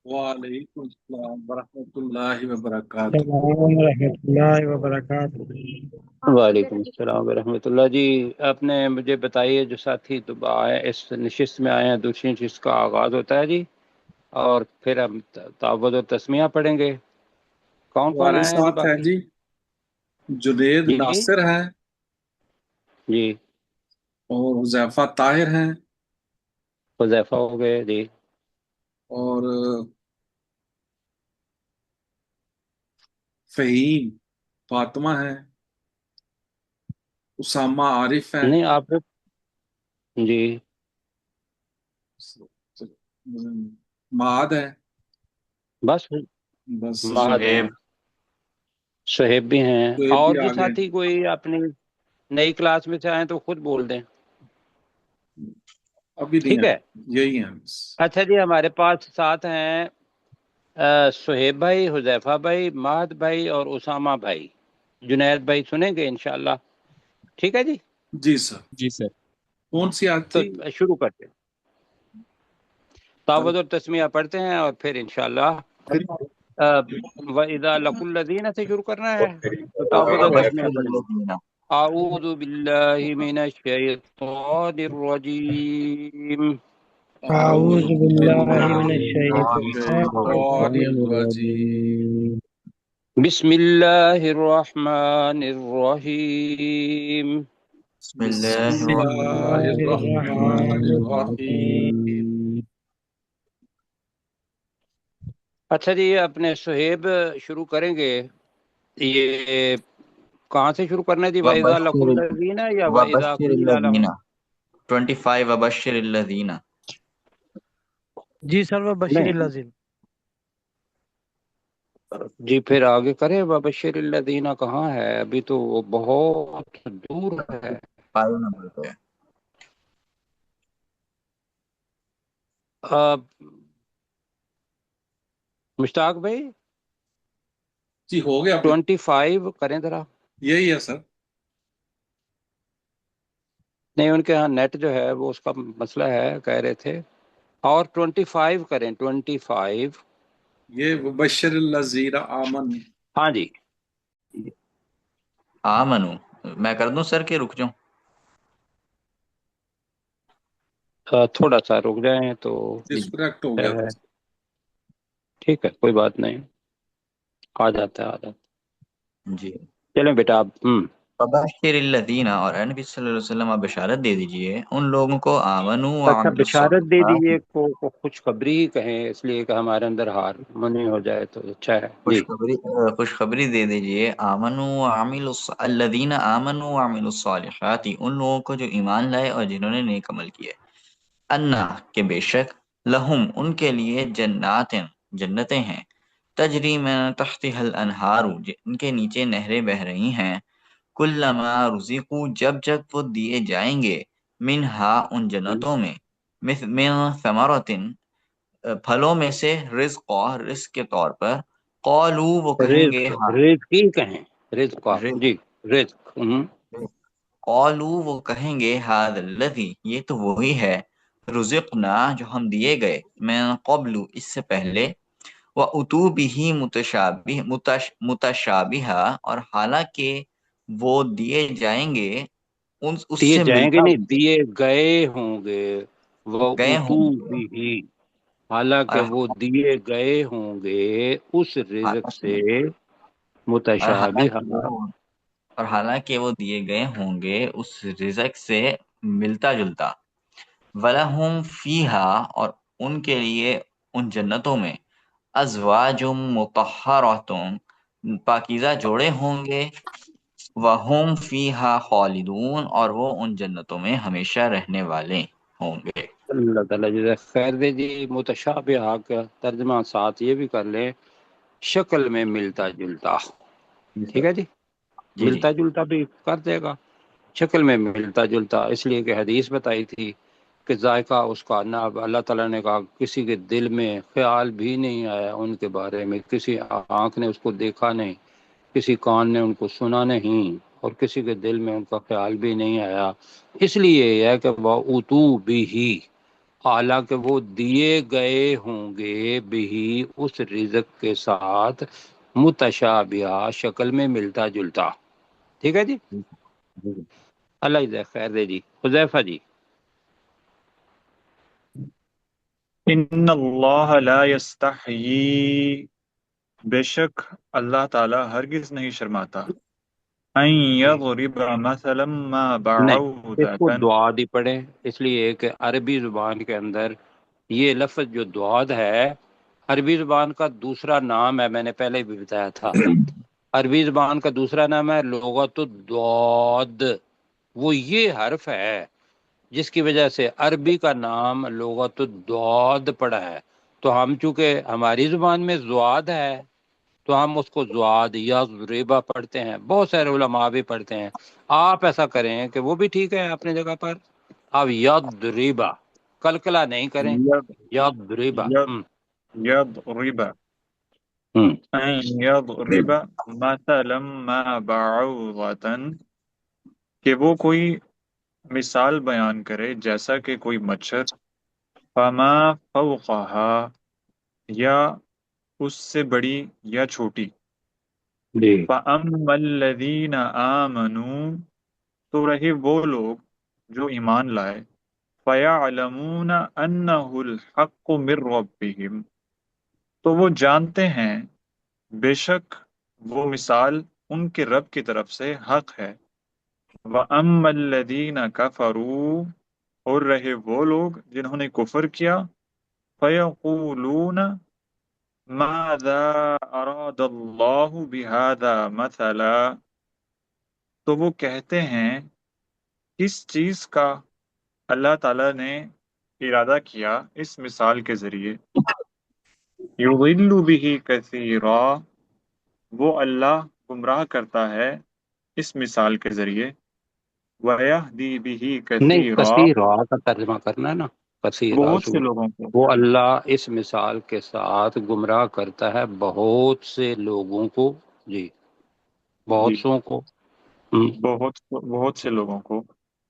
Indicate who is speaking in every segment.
Speaker 1: وعلیکم السلام ورحمۃ اللہ وبرکاتہ۔
Speaker 2: السلام ورحمۃ اللہ وبرکاتہ۔
Speaker 3: وعلیکم السلام ورحمۃ اللہ جی۔ آپ نے مجھے بتائیے جو ساتھی آئے اس نشست میں آئے ہیں، دوسری نشست کا آغاز ہوتا ہے جی، اور پھر ہم تعوذ و تسمیہ پڑھیں گے۔ کون کون
Speaker 1: ہمارے
Speaker 3: آئے ہیں جی
Speaker 1: ساتھ ہیں
Speaker 3: باقی؟
Speaker 1: جی جنید
Speaker 3: جی
Speaker 1: ناصر ہیں
Speaker 3: جی،
Speaker 1: اور حذیفہ طاہر ہیں
Speaker 3: حذیفہ ہو گئے جی،
Speaker 1: اور فہیم فاطمہ ہیں، اسامہ عارف ہیں،
Speaker 3: نہیں آپ جی،
Speaker 1: معاد ہے،
Speaker 3: بس
Speaker 1: بس
Speaker 3: مہد ہیں، شہیب بھی ہیں،
Speaker 1: شعیب
Speaker 3: اور
Speaker 1: بھی
Speaker 3: جو
Speaker 1: آ گئے۔
Speaker 3: ساتھی کوئی اپنی نئی کلاس میں سے آئے تو خود بول دیں،
Speaker 1: ابھی نہیں
Speaker 3: ٹھیک
Speaker 1: ہے،
Speaker 3: ہے؟
Speaker 1: یہی ہیں بس۔
Speaker 3: اچھا جی، ہمارے پاس ساتھ ہیں سہیب بھائی، حذیفہ بھائی، مہد بھائی اور اسامہ بھائی۔ جنید بھائی سنیں گے انشاءاللہ، ٹھیک ہے جی؟
Speaker 1: جی سر،
Speaker 2: جی سر۔
Speaker 1: کون سی آیت
Speaker 3: تو
Speaker 1: تھی؟
Speaker 3: شروع کرتے ہیں، تعوذ اور تسمیہ پڑھتے ہیں اور پھر انشاءاللہ وَإِذَا لَقُوا الَّذِينَ سے شروع کرنا ہے تو تعوذ اور تسمیہ پڑھیں گے۔ اعوذ باللہ من الشیطان الرجیم،
Speaker 2: اعوذ
Speaker 1: اعوذ
Speaker 2: باللہ
Speaker 1: باللہ
Speaker 2: من
Speaker 1: من
Speaker 2: الشیطان
Speaker 1: الشیطان الرجیم،
Speaker 3: بسم اللہ الرحمن الرحیم۔
Speaker 4: بسم
Speaker 1: بسم
Speaker 4: اللہ
Speaker 2: بسم
Speaker 1: اللہ
Speaker 2: اللہ
Speaker 1: الرحمن
Speaker 2: الرحمن
Speaker 1: الرحیم۔
Speaker 2: الرحیم۔
Speaker 3: اچھا جی، اپنے صہیب شروع کریں گے۔ یہ کہاں سے شروع کرنا ہے جی؟ وَإِذَا لَقُوا
Speaker 4: وبشر
Speaker 3: الَّذِينَ یا وَإِذَا
Speaker 4: وبشر
Speaker 3: قِيلَ
Speaker 4: الذین
Speaker 3: لَهُمْ؟
Speaker 4: 25 وبشر الذین۔
Speaker 2: جی سر، وہ بشیر
Speaker 3: نہیں
Speaker 2: الذین۔
Speaker 3: جی، پھر آگے کریں وَبَشِّرِ الَّذِينَ کہاں ہے؟ ابھی تو وہ بہت دور ہے۔
Speaker 4: 5 نمبر پہ ہے۔
Speaker 3: مشتاق بھائی
Speaker 1: جی ہو گیا،
Speaker 3: 25 کریں ذرا۔
Speaker 1: یہی ہے سر۔
Speaker 3: نہیں، ان کے ہاں نیٹ جو ہے وہ اس کا مسئلہ ہے، کہہ رہے تھے، اور 25 کریں 25۔
Speaker 1: یہ وبشر الذین آمنوا،
Speaker 3: ہاں جی،
Speaker 4: آمنو میں کر دوں سر کہ رک جاؤں؟
Speaker 3: تھوڑا سا رک جائیں تو
Speaker 1: ڈسکنیکٹ ہو گیا تھا۔
Speaker 3: ٹھیک ہے، کوئی بات نہیں، آ جاتا ہے آ جاتا ہے۔
Speaker 4: جی،
Speaker 3: چلیں بیٹا آپ
Speaker 4: وبشر الذین، اور اے نبی صلی اللہ علیہ وسلم آپ بشارت دے دیجئے ان لوگوں کو آمنو
Speaker 3: اچھا،
Speaker 4: وعملوا
Speaker 3: بشارت دے
Speaker 4: الصالحات،
Speaker 3: دیجیے کو خوشخبری ہی کہیں، اس لیے کہ ہمارے اندر ہارمونی ہو جائے تو اچھا ہے جی۔
Speaker 4: خوشخبری دے دیجئے آمنو وعملوا الذین آمنوا وعملوا الصالحات، ان لوگوں کو جو ایمان لائے اور جنہوں نے نیک عمل کیے، انا کہ بے شک، لہم ان کے لیے جنات جنتیں ہیں، تجری من تحتها الانہار ان کے نیچے نہریں بہہ رہی ہیں، کلما رزقوا جب جب وہ دیے جائیں گے، منہا ان جنتوں میں، من ثمرۃ پھلوں میں سے، رزق کے طور پر، قالو وہ کہیں گے،
Speaker 3: رزق،
Speaker 4: ہاں
Speaker 3: رزق ہی کہیں، رزق
Speaker 4: رزق،
Speaker 3: جی، رزق
Speaker 4: قالو وہ کہیں گے، ھذا الذی یہ تو وہی ہے، رزقنا جو ہم دیے گئے، من قبل اس سے پہلے، وَأُتُوا بِهِ متشابہا اور حالانکہ وہ دیے جائیں گے اس
Speaker 3: دیے
Speaker 4: سے
Speaker 3: جائیں گے،
Speaker 4: ملتا
Speaker 3: نہیں دیے گئے ہوں گے، وہ
Speaker 4: گئے
Speaker 3: اتو
Speaker 4: ہوں گے،
Speaker 3: بھی، حالانکہ
Speaker 4: اور
Speaker 3: وہ دیے گئے ہوں گے اس رزق سے متشابہ،
Speaker 4: حالانکہ وہ دیے گئے ہوں گے اس رزق سے ملتا جلتا، وَلَهُمْ فِيهَا اور ان کے لیے ان جنتوں میں، ازواج مطہرات پاکیزہ جوڑے ہوں گے، وَهُمْ فِيهَا خالدون اور وہ ان جنتوں میں ہمیشہ رہنے والے ہوں گے۔
Speaker 3: اللہ تعالیٰ جزا خیر دے جی۔ متشابہ کا ترجمہ ساتھ یہ بھی کر لیں، شکل میں ملتا جلتا،
Speaker 4: جی
Speaker 3: ٹھیک
Speaker 4: سر،
Speaker 3: ہے جی،
Speaker 4: جی جی
Speaker 3: ملتا جلتا بھی کر دے گا، شکل میں ملتا جلتا، اس لیے کہ حدیث بتائی تھی کہ ذائقہ اس کا نہ، اللہ تعالیٰ نے کہا کسی کے دل میں خیال بھی نہیں آیا ان کے بارے میں، کسی آنکھ نے اس کو دیکھا نہیں، کسی کان نے ان کو سنا نہیں، اور کسی کے دل میں ان کا خیال بھی نہیں آیا، اس لیے یہ ہے کہ وہ اتو بھی ہی، حالانکہ وہ دیے گئے ہوں گے بھی اس رزق کے ساتھ متشابہ شکل میں ملتا جلتا. ٹھیک ہے جی. اللہ جزاک خیر دے جی. حذیفہ جی.
Speaker 5: ان اللہ لا یستحیی، بے شک اللہ تعالی ہرگز نہیں شرماتا، ان
Speaker 3: جی
Speaker 5: یضرب مثلا ما
Speaker 3: نہیں، اس کو
Speaker 5: بعوضة.
Speaker 3: دعاد ہی پڑھیں، اس لیے کہ عربی زبان کے اندر یہ لفظ جو دعاد ہے عربی زبان کا دوسرا نام ہے، میں نے پہلے بھی بتایا تھا. عربی زبان کا دوسرا نام ہے لغت الضاد. وہ یہ حرف ہے جس کی وجہ سے عربی کا نام لغت الضاد پڑا ہے. تو ہم چونکہ ہماری زبان میں زواد ہے تو ہم اس کو زواد یا ریبا پڑھتے ہیں، بہت سارے علماء بھی پڑھتے ہیں. آپ ایسا کریں کہ وہ بھی ٹھیک ہے اپنے جگہ پر، آپ ید ریبا کلکلا نہیں کریں،
Speaker 5: ید
Speaker 3: ید ریبا.
Speaker 5: ید یضرب،
Speaker 3: ہم
Speaker 5: ان یضرب مثلا ما بعوضة، کہ وہ کوئی مثال بیان کرے جیسا کہ کوئی مچھر، فما فوقها، یا اس سے بڑی یا چھوٹی،
Speaker 3: جی
Speaker 5: فَأَمَّا الَّذِينَ آمَنُوا، تو رہے وہ لوگ جو ایمان لائے، فَيَعْلَمُونَ أَنَّهُ الْحَقُّ مِنْ رَبِّهِمْ، تو وہ جانتے ہیں بے شک وہ مثال ان کے رب کی طرف سے حق ہے. وَأَمَّا الَّذِينَ كَفَرُوا، اور رہے وہ لوگ جنہوں نے کفر کیا، فَيَقُولُونَ مَاذَا أَرَادَ اللَّهُ بِهَذَا مَثَلًا، تو وہ کہتے ہیں کس چیز کا اللہ تعالیٰ نے ارادہ کیا اس مثال کے ذریعے. یضل به کثیرا، وہ اللہ گمراہ کرتا ہے اس مثال کے ذریعے. ویہدی به
Speaker 3: نہیں،
Speaker 5: کثیرا،
Speaker 3: کثیرہ کا ترجمہ کرنا ہے نا، کثیرہ
Speaker 5: بہت سے لوگوں کو.
Speaker 3: وہ اللہ اس مثال کے ساتھ گمراہ کرتا ہے بہت سے لوگوں کو. جی بہت
Speaker 5: جی
Speaker 3: سوں کو. ہم،
Speaker 5: بہت سے لوگوں کو.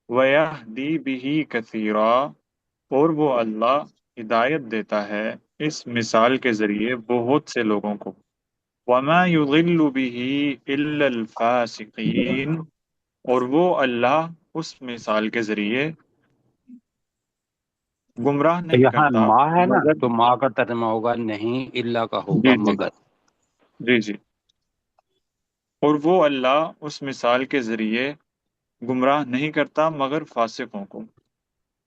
Speaker 5: ویہدی به کثیرا، اور وہ اللہ ہدایت دیتا ہے اس مثال کے ذریعے بہت سے لوگوں کو. وما یضل به الا الفاسقین، اور وہ اللہ اس مثال کے ذریعے گمراہ نہیں
Speaker 3: یہاں
Speaker 5: کرتا
Speaker 3: ماں ہے نا
Speaker 5: مگر.
Speaker 3: تو ماں کا ترجمہ ہوگا نہیں، اللہ کا ہوگا
Speaker 5: جی جی
Speaker 3: مگر.
Speaker 5: جی جی. اور وہ اللہ اس مثال کے ذریعے گمراہ نہیں کرتا مگر فاسقوں کو.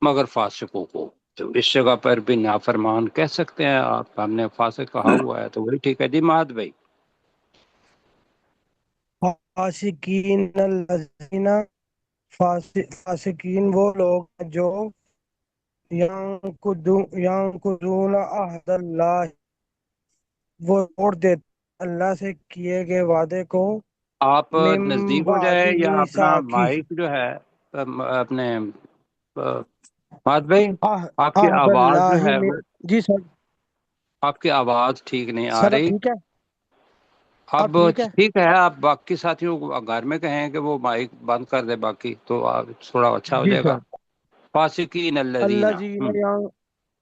Speaker 3: مگر فاسقوں کو. تو اس جگہ پر بھی نافرمان کہہ سکتے ہیں آپ، ہم نے فاسق کہا ہوا ہے تو وہی ٹھیک ہے. جی ماد بھائی.
Speaker 2: فاسقین الذین، فاسقین وہ لوگ ہیں جو ینقضون عہد اللہ، وہ توڑ دیتے اللہ سے کیے گئے وعدے کو،
Speaker 3: آپ
Speaker 2: من
Speaker 3: نزدیک ہو
Speaker 2: بعد
Speaker 3: جائے یا اپنا
Speaker 2: میثاقہ،
Speaker 3: مائک جو ہے اپنے ماد بھائی آپ کی
Speaker 2: عہد
Speaker 3: آواز جو
Speaker 2: اللہ
Speaker 3: ہے
Speaker 2: میں.
Speaker 3: وہ،
Speaker 2: جی سر،
Speaker 3: آپ کی آواز ٹھیک نہیں آ
Speaker 2: سر اب
Speaker 3: رہی.
Speaker 2: ٹھیک ہے، اب
Speaker 3: اب
Speaker 2: ٹھیک ہے.
Speaker 3: ٹھیک ہے، آپ باقی ساتھیوں کو گھر میں کہیں کہ وہ مائک بند کر دے باقی، تو آپ تھوڑا اچھا ہو
Speaker 2: جی
Speaker 3: جائے گا.
Speaker 2: سر.
Speaker 3: فاسقین الذین.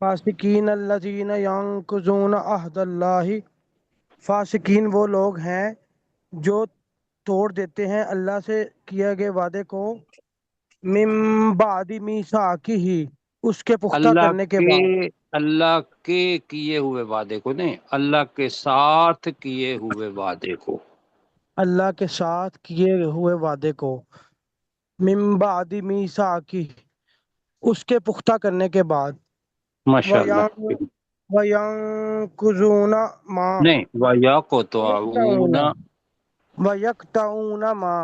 Speaker 2: فاسقین الذین ینقضون عہد اللہ، فاسقین وہ لوگ ہیں جو توڑ دیتے ہیں اللہ سے کیے گئے وعدے کو، من بعد میثاقہ، اس کے پختہ
Speaker 3: اللہ
Speaker 2: کرنے کے
Speaker 3: کے
Speaker 2: بعد.
Speaker 3: اللہ کے کیے ہوئے وعدے کو نہیں، اللہ کے ساتھ کیے ہوئے وعدے کو.
Speaker 2: اللہ کے ساتھ کیے ہوئے وعدے کو، من بعد میثاقہ، اس کے پختہ کرنے کے بعد.
Speaker 3: ماشاء اللہ.
Speaker 2: وَيَنقُضُونَ مَا
Speaker 3: نہیں وَيَقْطَعُونَ،
Speaker 2: وَيَقْطَعُونَ مَا،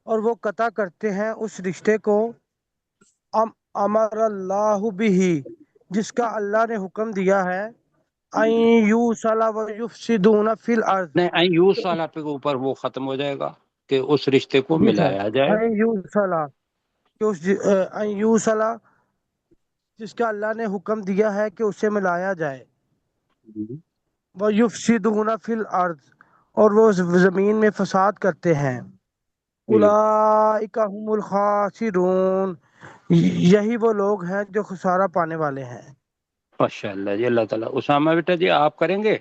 Speaker 2: اور وہ قطع کرتے ہیں اس رشتے کو، امر اللہ بہ، جس کا اللہ نے حکم دیا ہے، ان یوصل ویفسدون فی الارض.
Speaker 3: نہیں ایوس والا پہ اوپر وہ ختم ہو جائے گا کہ اس رشتے کو
Speaker 2: جی سر.
Speaker 3: ملایا جائے.
Speaker 2: ان یوصل، ان یوصل، جس کا اللہ نے حکم دیا ہے کہ اسے ملایا جائے. وَيُفْسِدُونَ فِي الْأَرْضِ، اور وہ زمین میں فساد کرتے ہیں. اولئک هم الخاسرون، یہی وہ لوگ ہیں جو خسارہ پانے والے ہیں۔
Speaker 3: ماشاء اللہ جی، اللہ تعالیٰ۔ اسامہ بیٹا جی آپ کریں گے؟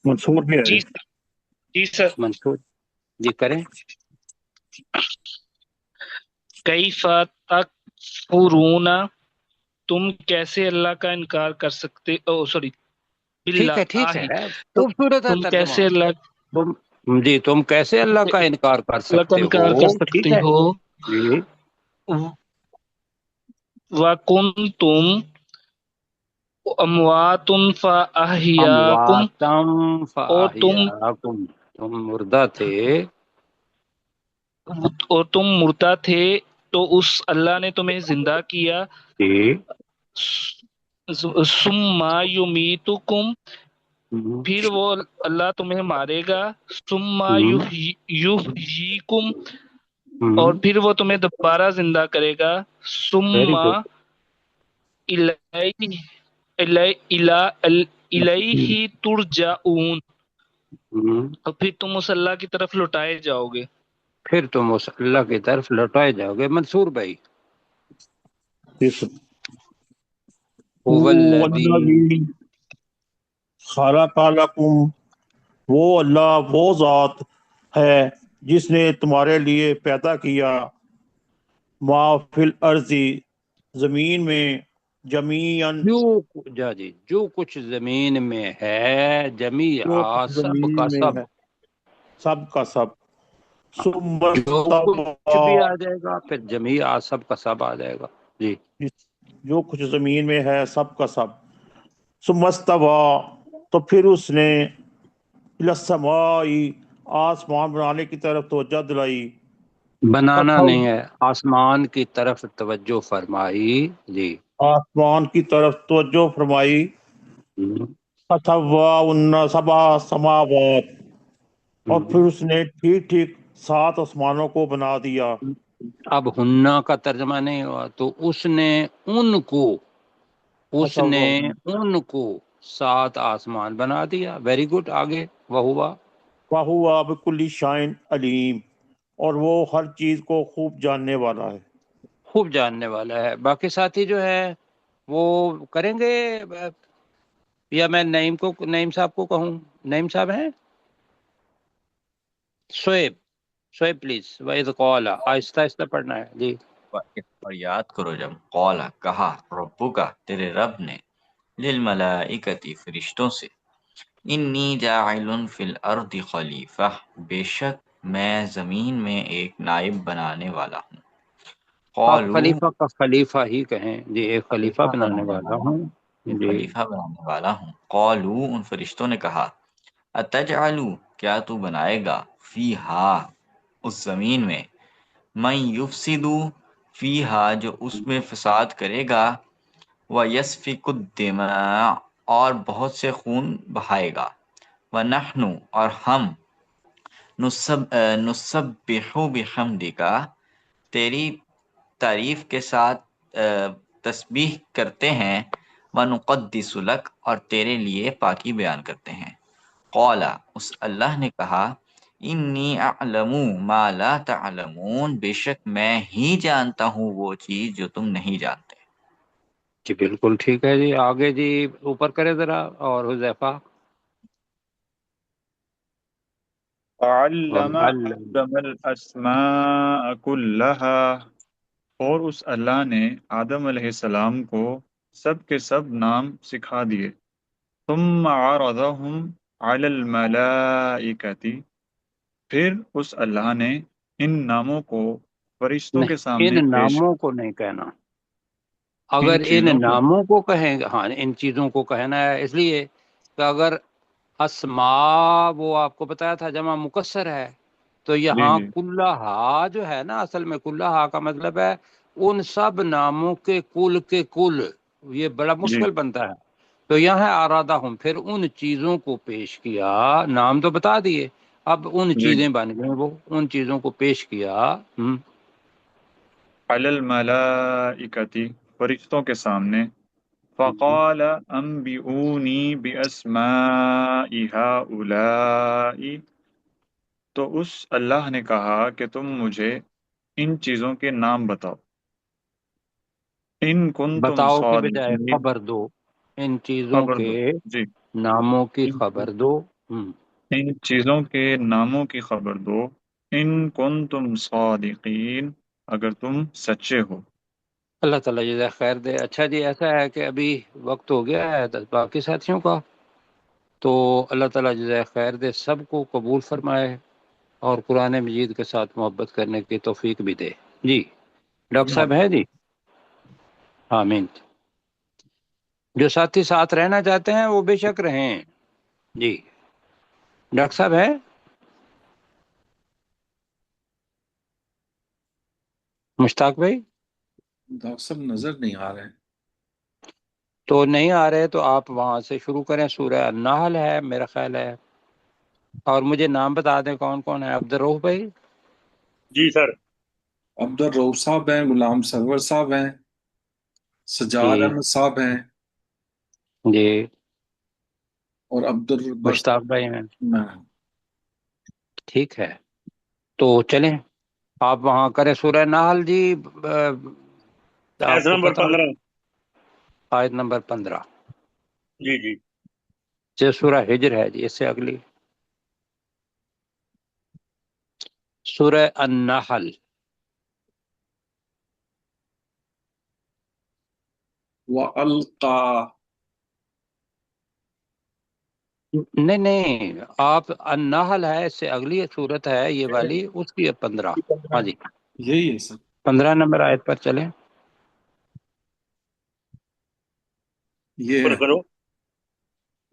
Speaker 6: منصور بھی
Speaker 7: جی
Speaker 6: ہے۔
Speaker 7: جی سر۔
Speaker 3: منصور جی کریں۔
Speaker 7: کیف تکفرون، تم کیسے اللہ کا انکار کر سکتے، او سوری،
Speaker 3: ٹھیک ہے ٹھیک
Speaker 7: باللہ،
Speaker 3: ہے، خوبصورت ہے
Speaker 7: تم
Speaker 3: ترجمہ۔
Speaker 7: کیسے اللہ
Speaker 3: تم کیسے اللہ کا انکار کر
Speaker 7: اللہ کا
Speaker 3: سکتے
Speaker 7: انکار کر
Speaker 3: ہو، ٹھیک
Speaker 7: سکتے
Speaker 3: ہے
Speaker 7: ہو۔
Speaker 3: جی۔
Speaker 7: وَكُنْتُمْ أَمْوَاتٌ فَأَحْيَاكُمْ،
Speaker 3: امواتم
Speaker 7: اور
Speaker 3: فاحیاکم، تم مردہ تھے
Speaker 7: تم مردہ تھے تو اس اللہ نے تمہیں زندہ کیا۔
Speaker 3: جی۔
Speaker 7: ثم یمیتکم، پھر وہ اللہ تمہیں مارے گا۔ ثم یحییکم، اور پھر وہ تمہیں دوبارہ زندہ کرے گا۔ ثم
Speaker 3: ویری گڈ۔
Speaker 7: الیہ الیہ ترجعون، اور پھر تم اس اللہ کی طرف لوٹائے جاؤ گے۔
Speaker 3: پھر تم اس اللہ کی طرف لوٹائے جاؤ گے۔ منصور بھائی، هو الذی،
Speaker 6: والذی خلق لکم، وہ اللہ وہ ذات ہے جس نے تمہارے لیے پیدا کیا ما فی الارض، زمین میں، جمیعاً،
Speaker 3: جو کچھ زمین میں ہے،
Speaker 6: جو
Speaker 3: جمیعا
Speaker 6: کچھ
Speaker 3: سب کا
Speaker 6: زمین میں
Speaker 3: سب،
Speaker 6: ہے، سب کا سب، ثم
Speaker 3: جو کچھ بھی
Speaker 6: استویٰ،
Speaker 3: آ جائے گا پھر جمیعا سب کا سب آ جائے گا جی۔
Speaker 6: جو کچھ زمین میں ہے سب کا سب، ثم استویٰ، تو پھر اس نے الی السماء، آسمان بنانے کی طرف توجہ دلائی،
Speaker 3: بنانا
Speaker 6: فتح،
Speaker 3: نہیں ہے، آسمان کی طرف توجہ فرمائی جی۔
Speaker 6: آسمان کی طرف توجہ فرمائی، فسواہن سبع سماوات، اور پھر اس نے ٹھیک ٹھیک 7 آسمانوں کو بنا دیا۔
Speaker 3: اب ہننا کا ترجمہ نہیں ہوا تو اس نے ان کو، اس نے
Speaker 6: فسواہن،
Speaker 3: ان کو 7 آسمان بنا دیا۔ ویری گڈ، آگے وہ ہوا
Speaker 6: وَهُوَ بِكُلِّ شَيْءٍ علیم، اور وہ ہر چیز کو خوب جاننے والا ہے۔
Speaker 3: خوب جاننے والا ہے۔ باقی ساتھی جو ہے وہ کریں گے، یا میں نعیم کو، نعیم صاحب کو کہوں؟ نعیم صاحب ہیں؟ شعیب، شعیب پلیز۔ وَإِذْ قَالَ، آہستہ آہستہ پڑھنا ہے جی۔
Speaker 4: اور یاد کرو جب قولا کہا ربو کا تیرے رب نے للملائکتی فرشتوں سے انی جاعل فی الارض خلیفہ، بے شک میں زمین میں ایک نائب بنانے والا ہوں۔
Speaker 3: آپ
Speaker 4: قالو،
Speaker 3: خلیفہ کا خلیفہ ہی کہیں جی، ایک خلیفہ
Speaker 4: خلیفہ
Speaker 3: بنانے
Speaker 4: بنانے
Speaker 3: والا
Speaker 4: والا
Speaker 3: ہوں
Speaker 4: ایک
Speaker 3: جی۔
Speaker 4: خلیفہ بنانے والا ہوں۔ قالو، ان فرشتوں نے کہا اتجعلو، کیا تو بنائے گا، فیہا، اس زمین میں، من یفسدو، فیہا، جو اس میں فساد کرے گا، وَيَسْفِكُ الدِّمَاءَ، اور بہت سے خون بہائے گا، وَنَحْنُ، اور ہم، نُسَبِّحُ بِحَمْدِکَ، تیری تعریف کے ساتھ تسبیح کرتے ہیں، وَنُقَدِّسُ لَكَ، اور تیرے لیے پاکی بیان کرتے ہیں۔ قَالَ، اس اللہ نے کہا انی اعلم ما لا تعلمون، بے شک میں ہی جانتا ہوں وہ چیز جو تم نہیں جانتے۔
Speaker 3: جی بالکل ٹھیک ہے جی، آگے جی اوپر کرے ذرا، اور حذیفہ
Speaker 5: علم
Speaker 3: وَعَلَّمَ،
Speaker 5: آدم الاسماء كلها، اور اس اللہ نے آدم علیہ السلام کو سب کے سب نام سکھا دیے۔ ثم عرضهم على الملائکتی، پھر اس اللہ نے ان ناموں کو فرشتوں کے
Speaker 3: نہیں،
Speaker 5: سامنے
Speaker 3: ان
Speaker 5: پیش،
Speaker 3: ناموں کو نہیں کہنا۔ اگر
Speaker 5: ان
Speaker 3: ان
Speaker 5: چیزوں کو،
Speaker 3: ناموں کو کہیں گے، ہاں ان چیزوں کو کہنا ہے، اس لیے کہ اگر اسماء وہ آپ کو بتایا تھا جمع مکسر ہے، تو
Speaker 5: جی
Speaker 3: یہاں
Speaker 5: جی
Speaker 3: کلہا جو ہے نا، اصل میں کلہا کا مطلب ہے ان سب ناموں کے کل، یہ بڑا
Speaker 5: جی
Speaker 3: مشکل بنتا ہے۔ تو یہاں ہے ارادہ ہم، پھر ان چیزوں کو پیش کیا، نام تو بتا دیے، اب ان
Speaker 5: جی،
Speaker 3: چیزیں بن گئیں، وہ ان چیزوں کو پیش کیا۔
Speaker 5: علی الملائکتی، فرشتوں کے سامنے، فقال انبئونی باسماء هؤلاء، تو اس اللہ نے کہا کہ تم مجھے ان چیزوں کے نام بتاؤ۔ ان کنتم
Speaker 3: بتاؤ کے بجائے
Speaker 5: صادقین،
Speaker 3: خبر دو، ان چیزوں
Speaker 5: خبر
Speaker 3: کے
Speaker 5: دو جی،
Speaker 3: ناموں کی
Speaker 5: ان
Speaker 3: خبر دو۔
Speaker 5: ان چیزوں کے ناموں کی خبر دو، ان کنتم صادقین، اگر تم سچے ہو۔
Speaker 3: اللہ تعالیٰ جزائے خیر دے۔ اچھا جی، ایسا ہے کہ ابھی وقت ہو گیا ہے باقی ساتھیوں کا، تو اللہ تعالیٰ جزائے خیر دے، سب کو قبول فرمائے اور قرآن مجید کے ساتھ محبت کرنے کی توفیق بھی دے۔ جی ڈاکٹر صاحب ہیں جی؟ آمین۔ جو ساتھی ساتھ رہنا چاہتے ہیں وہ بے شک رہیں۔ جی ڈاکٹر صاحب ہیں؟ مشتاق بھائی
Speaker 1: ڈاکٹر صاحب نظر نہیں آ رہے ہیں۔
Speaker 3: تو نہیں آ رہے تو آپ وہاں سے شروع کریں، سورہ النحل ہے میرا خیال ہے، اور مجھے نام بتا دیں کون کون ہے۔ عبدالرؤف بھائی؟
Speaker 8: جی سر۔
Speaker 1: عبد الرؤف صاحب ہیں، غلام سرور صاحب ہیں، سجاد
Speaker 3: جی
Speaker 1: احمد صاحب ہیں،
Speaker 3: جی
Speaker 1: اور عبد البر
Speaker 3: مشتاق بھائی ہیں،
Speaker 1: میں۔
Speaker 3: ٹھیک ہے تو چلیں آپ وہاں کریں سورہ نحل جی۔ آپ
Speaker 8: ایس
Speaker 3: کو
Speaker 8: نمبر
Speaker 3: پتہ،
Speaker 8: 15۔
Speaker 3: آیت نمبر 15
Speaker 8: جی جی۔
Speaker 3: سے سورہ ہجر ہے جی، اس سے اگلی سورہ النحل۔
Speaker 1: وَأَلْقَى،
Speaker 3: نہیں نہیں، آپ النحل ہے، اس سے اگلی صورت ہے یہ والی، اس کی 15۔ ہاں جی
Speaker 1: یہی ہے سر۔
Speaker 3: 15 نمبر آیت پر چلیں۔
Speaker 1: یہ
Speaker 8: اوپر کرو۔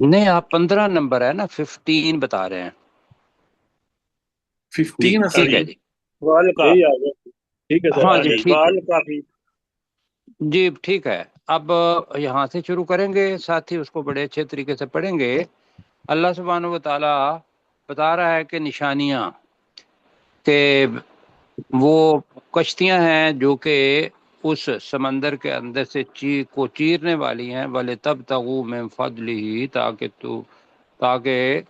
Speaker 3: نہیں آپ 15 نمبر ہے نا، 15 بتا رہے ہیں۔ جی
Speaker 1: 15 ہے
Speaker 3: ٹھیک
Speaker 1: سر۔
Speaker 3: ہے جی،
Speaker 8: وال کا
Speaker 9: یہی آ گیا، ٹھیک ہے سر،
Speaker 3: ہاں
Speaker 9: آ
Speaker 3: جی
Speaker 9: گئی۔
Speaker 3: ٹھیک ہے
Speaker 8: وال کافی۔
Speaker 3: جی ٹھیک ہے۔ اب یہاں سے شروع کریں گے، ساتھی اس کو بڑے اچھے طریقے سے پڑھیں گے۔ اللہ سبحانہ و تعالیٰ بتا رہا ہے کہ نشانیاں، کہ وہ کشتیاں ہیں جو کہ اس سمندر کے اندر سے کو چیرنے والی ہیں، وَلِ تَبْتَغُوا مِن فَضْلِهِ، تاکہ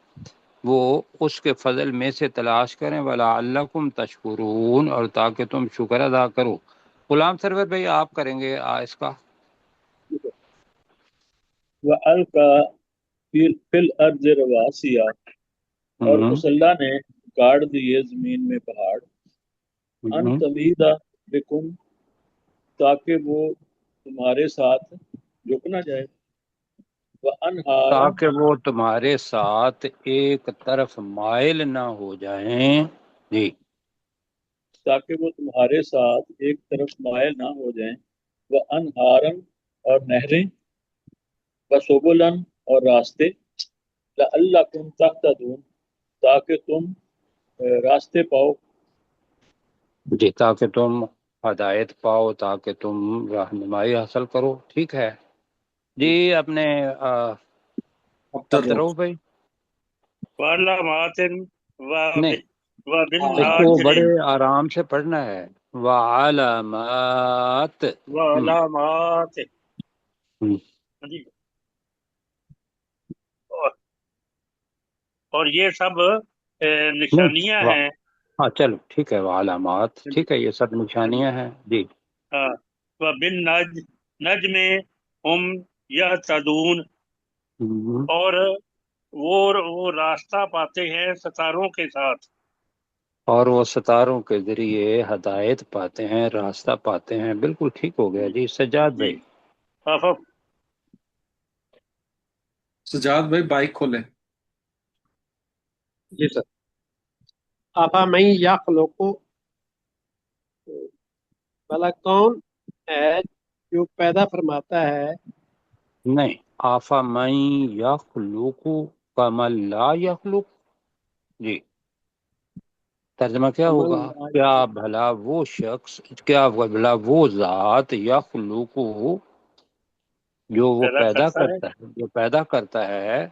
Speaker 3: وہ اس کے فضل میں سے تلاش کریں، وَلَعَلَّكُمْ تَشْكُرُونَ، اور تاکہ تم شکر ادا کرو۔ غلام سرور بھائی آپ کریں گے اس کا۔
Speaker 9: وَأَلْقَى فِي الْأَرْضِ رَوَاسِيَ، اور
Speaker 3: ہوں
Speaker 9: اس اللہ نے گاڑ دیے زمین میں پہاڑ، ان
Speaker 3: ہوں،
Speaker 9: تمید بکم، تاکہ وہ تمہارے ساتھ جھک نہ جائے، وَأَنْہَارًا،
Speaker 3: تاکہ وہ تمہارے ساتھ ایک طرف مائل نہ ہو جائیں۔ جی
Speaker 9: تاکہ وہ تمہارے ساتھ ایک طرف مائل نہ ہو جائیں، وَأَنْہَارًا، اور نہریں، وَسُبُلًا، اور راستے، لَعَلَّكُمْ تَهْتَدُونَ، تاکہ تم راستے پاؤ۔
Speaker 3: جی، تاکہ تم ہدایت پاؤ، تاکہ تم رہنمائی حاصل کرو۔ ٹھیک ہے جی، اپنے
Speaker 1: عبد الرؤف۔
Speaker 3: عبدالرؤف بھائی؟
Speaker 8: وعلامات
Speaker 3: نہیں، اس کو
Speaker 8: وبالنجم
Speaker 3: بڑے آرام سے پڑھنا ہے، وعلامات۔
Speaker 8: وعلامات۔ جی، اور یہ سب
Speaker 3: نہیں
Speaker 8: نشانیاں ہیں۔
Speaker 3: ہاں چلو ٹھیک ہے، وعلامات ٹھیک ہے، یہ سب نشانیاں ہیں جی۔
Speaker 8: وبالنجم ہم یہتدون،
Speaker 3: ہوں،
Speaker 8: اور وہ راستہ پاتے ہیں ستاروں کے ساتھ۔
Speaker 3: اور وہ ستاروں کے ذریعے ہدایت پاتے ہیں، راستہ پاتے ہیں۔ بالکل ٹھیک ہو گیا جی۔ سجاد
Speaker 8: جی،
Speaker 3: بھائی؟
Speaker 1: سجاد بھائی بائک کھولیں۔
Speaker 10: جی سر۔ افامن یخلق، بھلا کون ہے جو پیدا فرماتا ہے،
Speaker 3: نہیں، آفا من یخلق کمن لا یخلق۔ جی ترجمہ کیا
Speaker 10: کمن
Speaker 3: ہوگا؟
Speaker 10: لا
Speaker 3: کیا
Speaker 10: یخلق،
Speaker 3: بھلا وہ شخص، کیا بھلا وہ ذات یخلق جو وہ
Speaker 8: پیدا
Speaker 3: پیدا
Speaker 8: کرتا ہے۔
Speaker 3: کرتا ہے، جو پیدا کرتا ہے،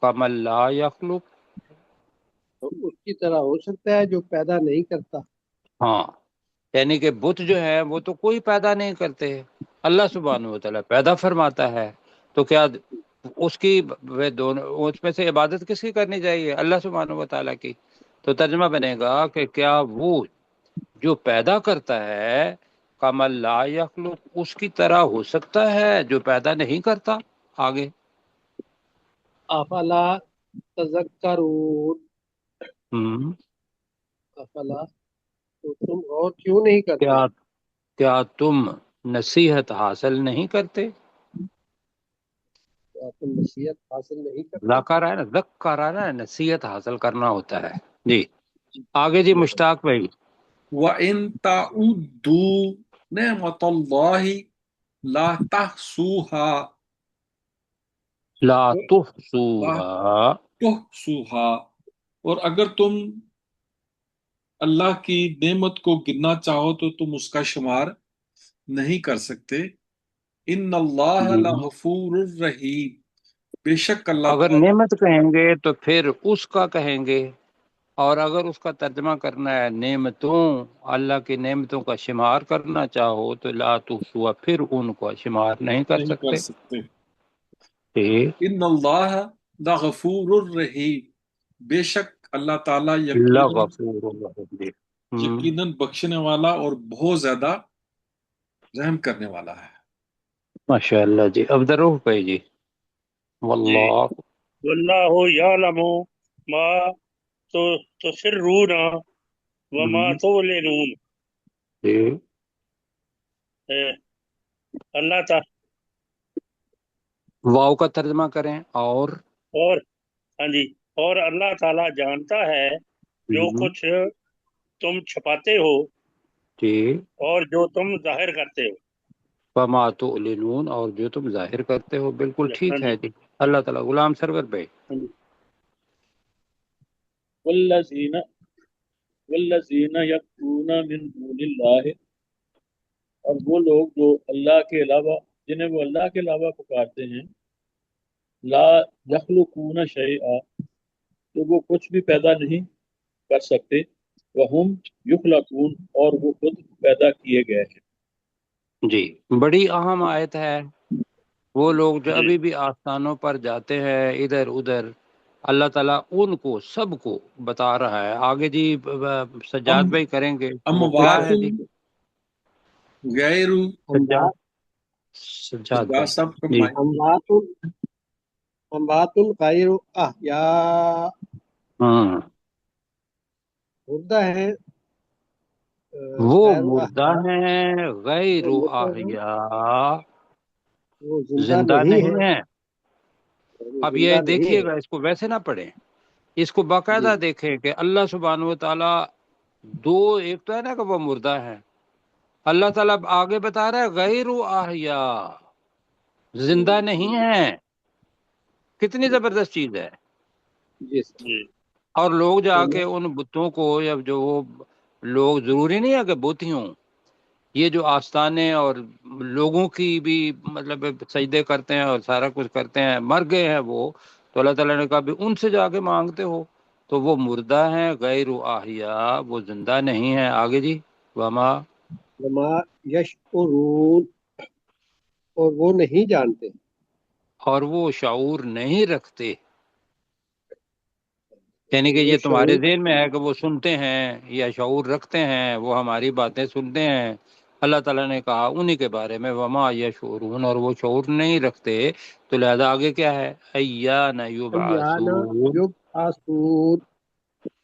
Speaker 3: کمن لا یخلق،
Speaker 10: تو اس کی طرح ہو سکتا ہے جو پیدا نہیں کرتا۔
Speaker 3: ہاں یعنی کہ بت جو ہے وہ تو کوئی پیدا نہیں کرتے، اللہ سبحانہ و تعالیٰ پیدا فرماتا ہے، تو کیا اس کی وہ دونوں، اس میں سے عبادت کس کی کرنی چاہیے؟ اللہ سبحانہ و تعالیٰ کی۔ تو ترجمہ بنے گا کہ کیا وہ جو پیدا کرتا ہے کمل لا یخلق، اس کی طرح ہو سکتا ہے جو پیدا نہیں کرتا؟ آگے
Speaker 10: افلا تذکرون،
Speaker 3: ہم،
Speaker 10: افلا، تو تم اور کیوں نہیں کرتے؟
Speaker 3: کیا تم نصیحت حاصل نہیں کرتے؟
Speaker 10: کیا تم نصیحت حاصل نہیں کرتے؟
Speaker 3: ذکر ہے نا، نصیحت حاصل کرنا ہوتا ہے جی۔ آگے جی مشتاق بھائی۔
Speaker 1: وَإِن تَعُدُّوا نِعْمَةَ اللَّهِ لَا تَحْصُوهَا
Speaker 3: لا
Speaker 1: لا
Speaker 3: تحصوها،
Speaker 1: تحصوها، اور اگر تم اللہ کی نعمت کو گننا چاہو تو تم اس کا شمار نہیں کر سکتے۔ ان اللہ لغفور الرحیم، بے شک اللہ
Speaker 3: اگر
Speaker 1: تعالیٰ
Speaker 3: نعمت کہیں گے تو پھر اس کا کہیں گے، اور اگر اس کا ترجمہ کرنا ہے نعمتوں، اللہ کی نعمتوں کا شمار کرنا چاہو تو لا تحصوها، پھر ان کو شمار نہیں کر
Speaker 1: نہیں کر
Speaker 3: سکتے۔
Speaker 1: سکتے۔
Speaker 3: ٹھیک،
Speaker 1: ان اللہ لغفور الرحیم، بے شک اللہ تعالیٰ یقیناً
Speaker 3: لغفور الرحیم۔
Speaker 1: یقیناً بخشنے والا اور بہت زیادہ رحم کرنے والا ہے۔
Speaker 3: ماشاء اللہ جی۔ عبدالروح بھائی جی۔
Speaker 8: جی،
Speaker 3: واللہ
Speaker 8: واللہ یعلم ما تسرون وما تعلنون،
Speaker 3: جی،
Speaker 8: اللہ تعالی،
Speaker 3: واو کا ترجمہ کریں اور
Speaker 8: اور ہاں جی، اور اللہ تعالی جانتا ہے جو کچھ تم چھپاتے ہو
Speaker 3: جی،
Speaker 8: اور جو تم ظاہر کرتے ہو۔
Speaker 3: وما تعلنون، اور جو تم ظاہر کرتے ہو۔ بالکل
Speaker 8: ہاں
Speaker 3: ٹھیک
Speaker 8: جی،
Speaker 3: ہے جی۔ اللہ تعالیٰ غلام سرور بھائی۔
Speaker 8: ہاں جی،
Speaker 9: والذین یکفرون من دون اللہ، اور وہ لوگ جو اللہ کے علاوہ، جنہیں وہ اللہ کے علاوہ پکارتے ہیں، لا یخلقون شیئا، تو وہ کچھ بھی پیدا نہیں کر سکتے، وہم یخلقون، اور وہ خود پیدا کیے گئے ہیں۔
Speaker 3: جی، بڑی اہم آیت ہے۔ وہ لوگ جو
Speaker 8: جی،
Speaker 3: ابھی بھی آستانوں پر جاتے ہیں ادھر ادھر، اللہ تعالیٰ ان کو سب کو بتا رہا ہے۔ آگے جی سجاد
Speaker 1: ام
Speaker 3: بھائی کریں گے، وہ کیا
Speaker 1: اموات
Speaker 3: ہے جی؟
Speaker 1: غیر،
Speaker 3: سجاد،
Speaker 10: اموات
Speaker 3: سجاد بھائی
Speaker 1: صاحب کا
Speaker 3: جی۔
Speaker 1: مائک
Speaker 10: اموات اموات غیر احیاء،
Speaker 3: ہاں،
Speaker 10: مردہ ہیں
Speaker 3: وہ
Speaker 10: غیر
Speaker 3: مردہ
Speaker 10: احیاء،
Speaker 3: ہیں غیر
Speaker 10: وہ مردہ ہیں،
Speaker 3: احیاء،
Speaker 10: وہ زندہ
Speaker 3: زندہ
Speaker 10: نہیں
Speaker 3: نہیں
Speaker 10: ہے،
Speaker 3: ہیں۔
Speaker 10: وہ
Speaker 3: اب یہ
Speaker 10: زندہ نہیں
Speaker 3: دیکھیے
Speaker 10: ہے۔
Speaker 3: گا، اس کو ویسے نہ پڑھیں، اس کو
Speaker 10: جی
Speaker 3: باقاعدہ دیکھیں کہ اللہ سبحانہ و تعالیٰ دو، ایک تو ہے نا کہ وہ مردہ ہے، اللہ تعالیٰ اب آگے بتا رہا ہے غیر احیاء، زندہ نہیں ہے۔ کتنی زبردست چیز ہے۔
Speaker 10: جی
Speaker 8: جی،
Speaker 3: اور لوگ جا
Speaker 10: تو
Speaker 3: کے ان بتوں کو، یا جو وہ لوگ، ضروری نہیں ہے کہ بت ہی ہوں، یہ جو آستانے اور لوگوں کی بھی مطلب سجدے کرتے ہیں اور سارا کچھ کرتے ہیں، مر گئے ہیں وہ، تو اللہ تعالیٰ نے کہا بھی ان سے جا کے مانگتے ہو تو وہ مردہ ہیں غیر احیاء، وہ زندہ نہیں ہیں۔ آگے جی، وما،
Speaker 10: وما یشعرون، اور وہ نہیں جانتے۔
Speaker 3: اور وہ شعور نہیں رکھتے، یعنی کہ
Speaker 10: وہ
Speaker 3: یہ تمہارے
Speaker 10: شعور،
Speaker 3: ذہن میں ہے کہ وہ سنتے ہیں یا شعور رکھتے ہیں، وہ ہماری باتیں سنتے ہیں۔ اللہ تعالیٰ نے کہا انہی کے بارے میں وما یشعرون، اور وہ شعور نہیں رکھتے، تو لہذا آگے کیا ہے؟ ایان
Speaker 10: ایانا
Speaker 3: یبعثون۔
Speaker 10: یبعثون،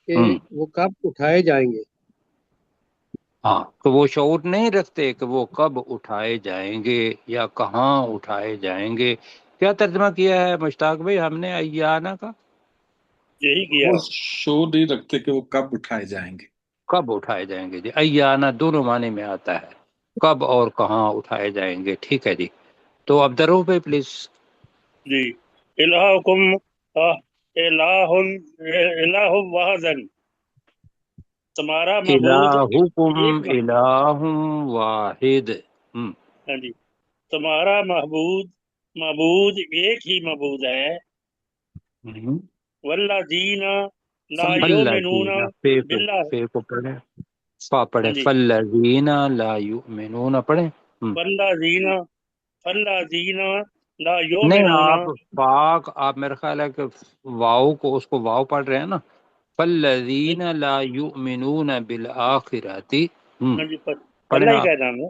Speaker 10: کہ
Speaker 3: ہم،
Speaker 10: وہ کب اٹھائے جائیں گے۔
Speaker 3: ہاں، تو وہ شعور نہیں رکھتے کہ وہ کب اٹھائے جائیں گے یا کہاں اٹھائے جائیں گے۔ کیا ترجمہ کیا ہے مشتاق بھائی ہم نے ایانا کا؟
Speaker 8: یہی کیا۔
Speaker 1: وہ شور نہیں رکھتے کہ وہ کب اٹھائے جائیں گے۔
Speaker 3: کب اٹھائے جائیں گے جی، ایانا دونوں معنی میں آتا ہے، کب اور کہاں اٹھائے جائیں گے۔ ٹھیک ہے جی، تو اب درو پہ پلیز۔
Speaker 8: جی، الہکم الہ الہ واحدن، تمہارا معبود
Speaker 3: الہکم
Speaker 8: ایک
Speaker 3: الہ واحد۔
Speaker 8: ہاں جی، تمہارا معبود ایک ہی معبود ہے۔ والذین لا یؤمنون
Speaker 3: فالذین،
Speaker 8: باللہ،
Speaker 3: فے کو پڑھے، فا پڑھے،
Speaker 8: ہاں جی،
Speaker 3: فالذین لا یؤمنون پڑھے۔
Speaker 8: والذین لا
Speaker 3: نہیں،
Speaker 8: یؤمنون،
Speaker 3: آپ پاک، آپ میرا خیال ہے کہ واؤ کو، اس کو واؤ پڑھ رہے ہیں نا، فالذین لا یؤمنون بالآخرۃ۔
Speaker 8: ہاں جی،
Speaker 3: پڑھیں
Speaker 8: پہلا ہی
Speaker 3: آپ،
Speaker 8: کہہ رہا ہوں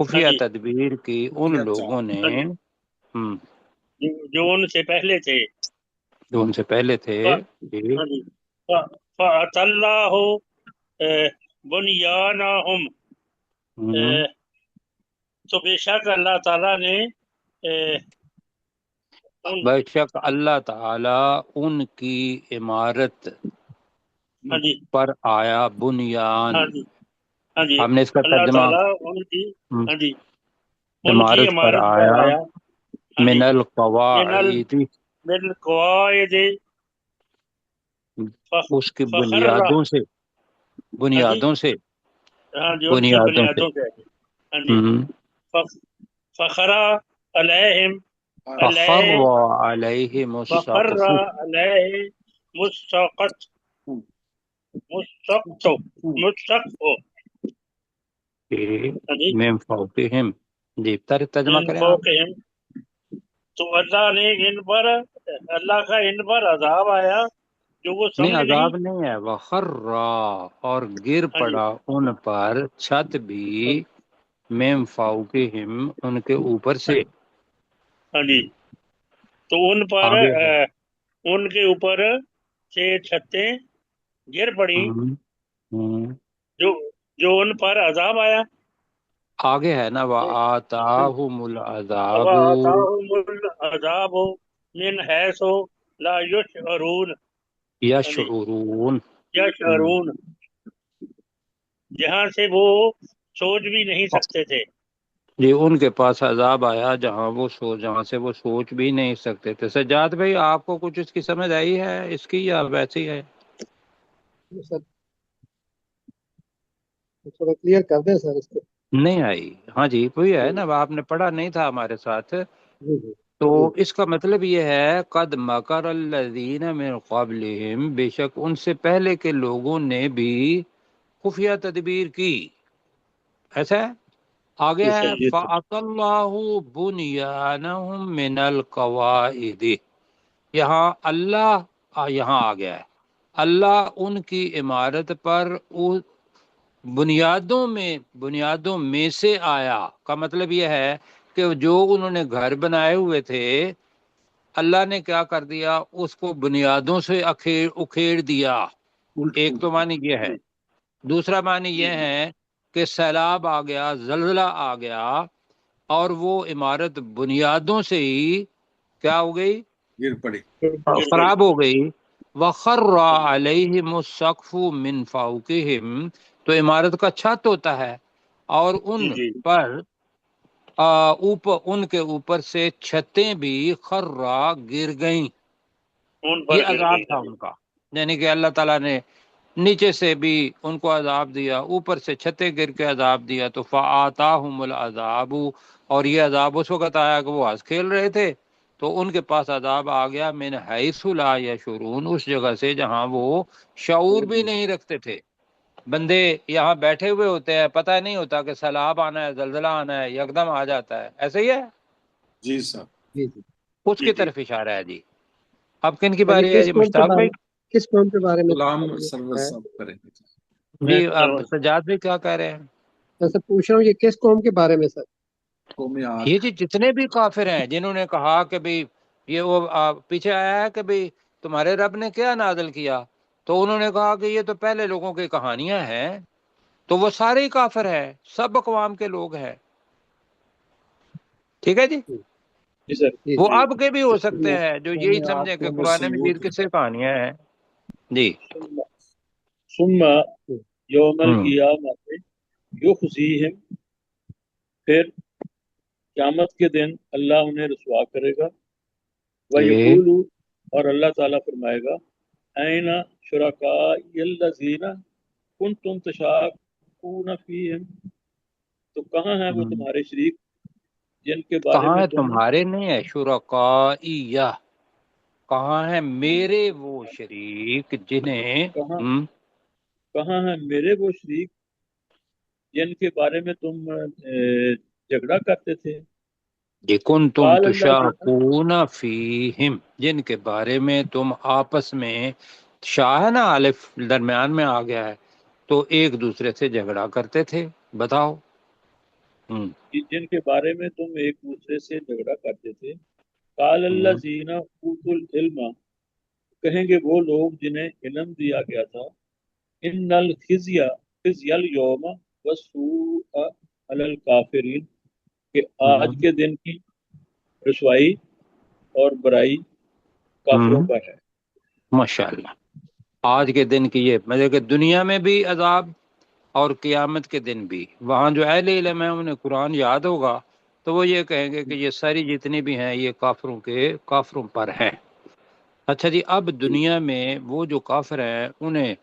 Speaker 3: خفیہ
Speaker 8: جی
Speaker 3: تدبیر کی ان
Speaker 1: خفیہ
Speaker 3: لوگوں
Speaker 1: چال
Speaker 3: نے
Speaker 8: ہاں جی جو ان سے پہلے تھے
Speaker 3: جو ان سے پہلے تھے جی
Speaker 8: ہاں جی فَأَتَلَّهُ بُنْيَانَهُمْ
Speaker 3: ہم،
Speaker 8: تو بے شک اللہ تعالیٰ نے ان
Speaker 3: بے شک اللہ تعالی ان کی عمارت
Speaker 8: ہاں جی
Speaker 3: پر آیا بنیان.
Speaker 8: ہاں جی ہاں جی
Speaker 3: ہم نے اس کا
Speaker 8: اللہ
Speaker 3: ترجمہ
Speaker 8: تعالیٰ ان کی ہاں جی ان کی
Speaker 3: عمارت پر
Speaker 8: عمارت پر
Speaker 3: آیا
Speaker 8: آیا ہاں
Speaker 3: من
Speaker 8: جی
Speaker 3: القواعد
Speaker 8: من القواعد
Speaker 3: اس کی
Speaker 8: فخر
Speaker 3: بنیادوں سے
Speaker 8: ہاں جی
Speaker 3: بنیادوں سے
Speaker 8: ہاں جی ان کی
Speaker 3: بنیادوں سے
Speaker 8: بنیادوں سے ہاں جی
Speaker 3: ہم،
Speaker 8: فخر علیہم
Speaker 3: فخر
Speaker 8: علیہ
Speaker 3: علیہم
Speaker 8: فخر
Speaker 3: السقف
Speaker 8: علیہ مستقط مستقط مستقف ہاں جی
Speaker 3: من فوقہم. جی ترجمہ
Speaker 8: من
Speaker 3: کریں آپ.
Speaker 8: فوقہم تو اللہ نے ان پر اللہ کا ان پر عذاب آیا جو وہ
Speaker 3: نہیں
Speaker 8: سمجھ نہیں
Speaker 3: عذاب نہیں ہے وخرا اور گر
Speaker 8: ہاں جی
Speaker 3: پڑا ان پر چھت بھی من فوقہم ان کے اوپر سے.
Speaker 8: ہاں جی تو ان پر
Speaker 3: آگے ہے
Speaker 8: ان کے اوپر سے چھتیں گر پڑی
Speaker 3: ہم، ہم،
Speaker 8: جو جو ان پر عذاب آیا
Speaker 3: آگے ہے نا وآتاہم العذاب
Speaker 8: وَآتَاهُمُ الْعَذَابُ مِنْ حَيْثُ لَا يَشْعُرُونَ ہاں جی
Speaker 3: یشعرون.
Speaker 8: یشعرون جہاں سے وہ سوچ بھی نہیں سکتے تھے
Speaker 3: جی ان کے پاس عذاب آیا جہاں سے وہ سوچ بھی نہیں سکتے تھے. سجاد بھائی آپ کو کچھ اس کی سمجھ آئی ہے اس کی یا ویسی ہے؟
Speaker 10: سر تھوڑا کلیئر کر دیں سر اس کو.
Speaker 3: نہیں آئی. ہاں جی وہی ہے نا آپ نے پڑھا نہیں تھا ہمارے ساتھ.
Speaker 10: جی جی
Speaker 3: تو اس کا مطلب یہ ہے قد مکر الذین من قبلہم بے شک ان سے پہلے کے لوگوں نے بھی خفیہ تدبیر کی. ایسا ہے آگے
Speaker 8: جی
Speaker 3: ہے
Speaker 8: سر
Speaker 3: فَأَتَى اللَّهُ بُنْيَانَهُمْ مِنَ الْقَوَاعِدِ. یہاں اللہ یہاں آ گیا ہے اللہ ان کی عمارت پر بنیادوں میں سے آیا کا مطلب یہ ہے کہ جو انہوں نے گھر بنائے ہوئے تھے اللہ نے کیا کر دیا اس کو بنیادوں سے اکھیڑ دیا.
Speaker 1: الٹ
Speaker 3: ایک
Speaker 1: پلٹ
Speaker 3: تو معنی یہ ہے. دوسرا معنی یہ ہے کہ سیلاب آ گیا زلزلہ آ گیا اور وہ عمارت بنیادوں سے ہی کیا ہو گئی
Speaker 1: گر پڑی
Speaker 8: گر گئی
Speaker 3: خراب ہو گئی. وخر علیہم السقف من فوقہم تو عمارت کا چھت ہوتا ہے اور ان
Speaker 8: جی جی
Speaker 3: پر اوپر ان کے اوپر سے چھتیں بھی خرا گر گئیں.
Speaker 8: ان پر
Speaker 3: یہ
Speaker 8: گر
Speaker 3: عذاب
Speaker 8: گئی
Speaker 3: تھا
Speaker 8: ہاں جی
Speaker 3: ان کا یعنی کہ اللہ تعالیٰ نے نیچے سے بھی ان کو عذاب دیا اوپر سے چھتیں گر کے عذاب دیا. تو فآتاہم العذاب اور یہ عذاب اس وقت آیا کہ وہ ہنس کھیل رہے تھے تو ان کے پاس عذاب آ گیا من حیث لا یشعرون اس جگہ سے جہاں وہ شعور بھی نہیں رکھتے تھے. بندے یہاں بیٹھے ہوئے ہوتے ہیں پتہ نہیں ہوتا کہ سیلاب آنا ہے زلزلہ آنا ہے یکدم آ جاتا ہے. ایسے ہی ہے
Speaker 1: جی صاحب
Speaker 10: جی جی
Speaker 3: اس
Speaker 8: جی
Speaker 3: کی
Speaker 8: جی
Speaker 3: طرف اشارہ ہے. جی اب کن کی
Speaker 10: سر یہ
Speaker 3: باری ہے
Speaker 10: کس
Speaker 3: جی
Speaker 10: قوم کے
Speaker 3: مشتاق
Speaker 10: بارے
Speaker 3: بھائی؟
Speaker 10: کس قوم کے بارے میں
Speaker 1: غلام سرور
Speaker 10: ہے؟
Speaker 1: صاحب کریں گے.
Speaker 8: میں
Speaker 3: جی اب سجاد بھی کیا کہہ رہے ہیں؟
Speaker 10: میں سر پوچھ رہا ہوں یہ کس قوم کے بارے میں سر؟
Speaker 1: قومی
Speaker 3: یہ
Speaker 1: آگ
Speaker 3: جی جتنے بھی کافر ہیں جنہوں نے کہا کہ بھئی یہ وہ پیچھے آیا ہے کہ بھئی تمہارے رب نے کیا نازل کیا تو انہوں نے کہا کہ یہ تو پہلے لوگوں کی کہانیاں ہیں تو وہ سارے ہی کافر ہیں سب اقوام کے لوگ ہیں. ٹھیک ہے جی
Speaker 8: جی سر
Speaker 10: جی
Speaker 3: وہ
Speaker 10: جی
Speaker 3: اب کے بھی ہو سکتے ہیں جو
Speaker 1: قومی
Speaker 3: یہی
Speaker 1: آگ
Speaker 3: سمجھیں کہ
Speaker 1: قوم
Speaker 3: قرآن
Speaker 1: سمود
Speaker 3: مجید کس سے کہانیاں ہیں. جی
Speaker 8: ثم یوم
Speaker 3: ہوں
Speaker 8: القیامت یخزیہم پھر قیامت کے دن اللہ انہیں رسوا کرے گا
Speaker 3: ٹھیک
Speaker 8: وَيَقُولُ اور اللہ تعالیٰ فرمائے گا اَيْنَ شُرَكَائِيَ الَّذِينَ كُنْتُمْ تَشَاقُّونَ فِيهِمْ تو کہاں ہیں وہ تمہارے شریک جن کے بارے
Speaker 3: کہاں
Speaker 8: میں
Speaker 3: ہے
Speaker 8: تم
Speaker 3: تمہارے نہیں ہے شرکائیہ کہاں ہے میرے وہ شریک جنہیں
Speaker 8: کہاں کہاں ہیں میرے وہ شریک جن کے بارے میں تم جھگڑا کرتے تھے
Speaker 3: کن تم
Speaker 8: قال الذین
Speaker 3: تشاقون فیہم جن کے بارے میں تم آپس میں شاہ ہے نا الف درمیان میں آ گیا ہے تو ایک دوسرے سے جھگڑا کرتے تھے. بتاؤ
Speaker 8: جن کے بارے میں تم ایک دوسرے سے جھگڑا کرتے تھے۔ قال الذین اوتوا العلم، کہیں گے وہ لوگ جنہیں علم دیا گیا تھا، ان خزی الیوم والسوء علی الکافرین، کہ آج کے دن کی رسوائی اور برائی کافروں پر ہے۔
Speaker 3: ماشاءاللہ، آج کے دن کی یہ مطلب کہ دنیا میں بھی عذاب اور قیامت کے دن بھی۔ وہاں جو اہل علم ہیں انہیں قرآن یاد ہوگا تو وہ یہ کہیں گے کہ یہ ساری جتنی بھی ہیں یہ کافروں پر ہیں۔ اچھا جی، اب دنیا میں وہ جو کافر ہیں انہیں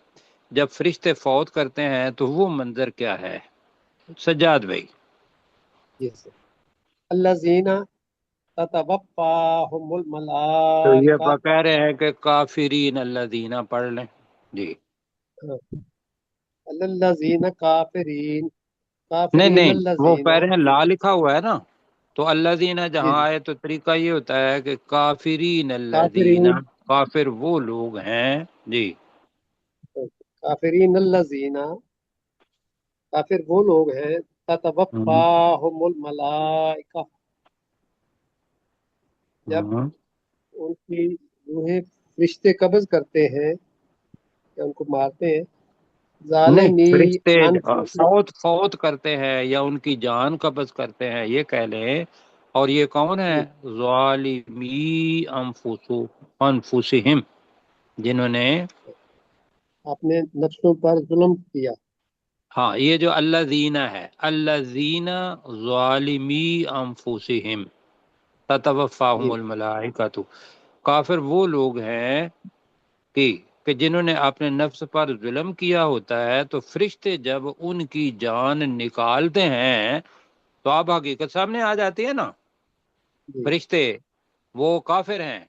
Speaker 3: جب فرشتے فوت کرتے ہیں تو وہ منظر کیا ہے؟ سجاد بھائی۔
Speaker 10: الذین تتوفاہم
Speaker 3: تو یہ
Speaker 10: الملائکہ،
Speaker 3: کہہ رہے ہیں کہ کافرین الذین پڑھ لیں جی۔
Speaker 10: الذین کافرین،
Speaker 3: نہیں
Speaker 10: کافرین
Speaker 3: نہیں، وہ
Speaker 10: الذین،
Speaker 3: کہہ رہے ہیں لا لکھا ہوا ہے نا، تو الذین
Speaker 10: جی
Speaker 3: جہاں
Speaker 10: جی،
Speaker 3: آئے تو طریقہ یہ ہوتا ہے کہ کافرین الذین،
Speaker 10: کافرین،
Speaker 3: کافر وہ لوگ ہیں جی۔
Speaker 10: کافرین الذین، کافر وہ لوگ ہیں، تتوفاہم الملائکہ، جب ان کی روحیں فرشتے قبض کرتے ہیں یا ان کو مارتے ہیں،
Speaker 3: نہیں،
Speaker 10: ظالمی
Speaker 3: فرشتے
Speaker 10: انفسہم،
Speaker 3: فوت کرتے ہیں یا ان کی جان قبض کرتے ہیں یہ کہہ لیں۔ اور یہ کون ہے؟ ظالمی انفسہم، جنہوں نے
Speaker 10: اپنے نفسوں پر ظلم کیا۔
Speaker 3: ہاں، یہ جو الذین ہے، الذین ظالمی انفسہم تتوفاہم
Speaker 10: جی
Speaker 3: الملائکۃ، کافر وہ لوگ ہیں کہ جنہوں نے اپنے نفس پر ظلم کیا ہوتا ہے تو فرشتے جب ان کی جان نکالتے ہیں تو اب حقیقت سامنے آ جاتی ہے نا۔
Speaker 10: جی
Speaker 3: فرشتے وہ کافر ہیں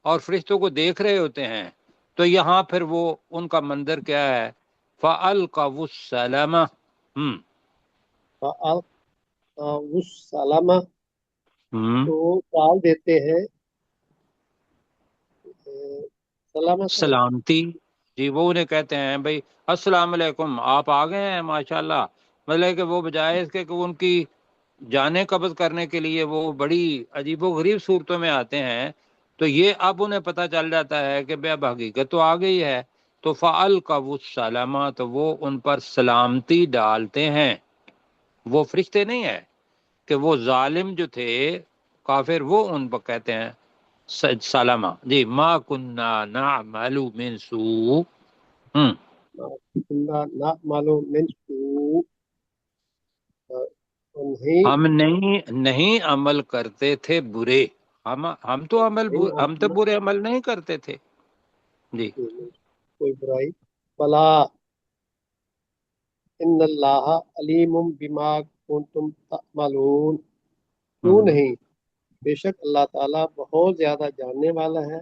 Speaker 3: اور فرشتوں کو دیکھ رہے ہوتے ہیں، تو یہاں پھر وہ ان کا منظر کیا ہے؟ فَأَلْقَوُا السَّلَامَ،
Speaker 10: السلامہ، تو ڈال دیتے ہیں سلامت ہے۔
Speaker 3: سلامتی جی، وہ انہیں کہتے ہیں بھئی السلام علیکم، آپ آ گئے ہیں ماشاءاللہ، مطلب کہ وہ بجائے اس کے کہ ان کی جانیں قبض کرنے کے لیے وہ بڑی عجیب و غریب صورتوں میں آتے ہیں، تو یہ اب انہیں پتہ چل جاتا ہے کہ بے اب حقیقت تو آ گئی ہے، تو فَأَلْقَوُا السَّلَامَ، تو وہ ان پر سلامتی ڈالتے ہیں۔ وہ فرشتے نہیں ہے کہ وہ ظالم جو تھے کافر، وہ ان پر کہتے ہیں سلامہ جی، ما کننا نعمل من سوء،
Speaker 10: نعمل من سوء، انہیں
Speaker 3: ہم نہیں عمل کرتے تھے برے، ہم تو ہم تو برے عمل نہیں کرتے تھے جی۔
Speaker 10: کوئی برائی، بلا ان اللہ علیم بما کنتم تعملون، کیوں نہیں، بے شک اللہ تعالیٰ بہت زیادہ جاننے والا ہے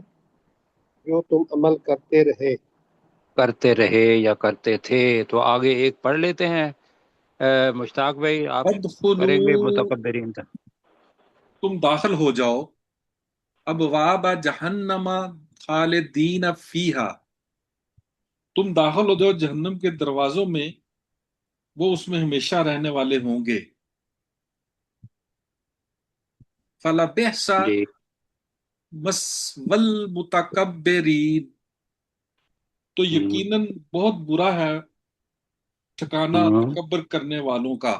Speaker 10: جو تم عمل
Speaker 3: کرتے رہے یا کرتے تھے۔ تو آگے ایک پڑھ لیتے ہیں، مشتاق بھائی آپ کریں گے
Speaker 1: ادخلوا،
Speaker 3: متکبرین تک۔
Speaker 1: تم داخل ہو جاؤ، ابواب جہنم خالدین فیہا، تم داخل ہو جاؤ جہنم کے دروازوں میں، وہ اس میں ہمیشہ رہنے والے ہوں گے۔ فلبئس
Speaker 3: جی
Speaker 1: مثوی المتکبرین، تو یقیناً بہت برا ہے ٹھکانہ تکبر کرنے والوں کا۔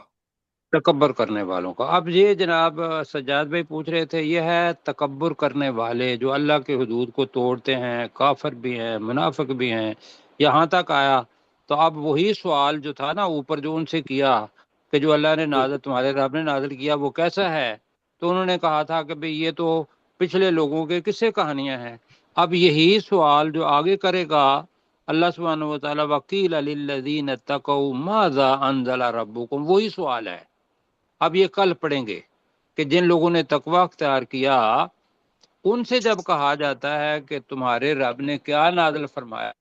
Speaker 3: تکبر کرنے والوں کا، اب یہ جناب سجاد بھائی پوچھ رہے تھے، یہ ہے تکبر کرنے والے جو اللہ کے حدود کو توڑتے ہیں، کافر بھی ہیں منافق بھی ہیں، یہاں تک آیا۔ تو اب وہی سوال جو تھا نا اوپر جو ان سے کیا کہ جو اللہ نے نازل، تمہارے رب نے نازل کیا وہ کیسا ہے، تو انہوں نے کہا تھا کہ بھئی یہ تو پچھلے لوگوں کے قصے کہانیاں ہیں۔ اب یہی سوال جو آگے کرے گا اللہ سبحانہ و تعالیٰ، وقیل للذین اتقوا ماذا انزل ربکم، وہی سوال ہے۔ اب یہ کل پڑھیں گے کہ جن لوگوں نے تقوی اختیار کیا ان سے جب کہا جاتا ہے کہ تمہارے رب نے کیا نازل فرمایا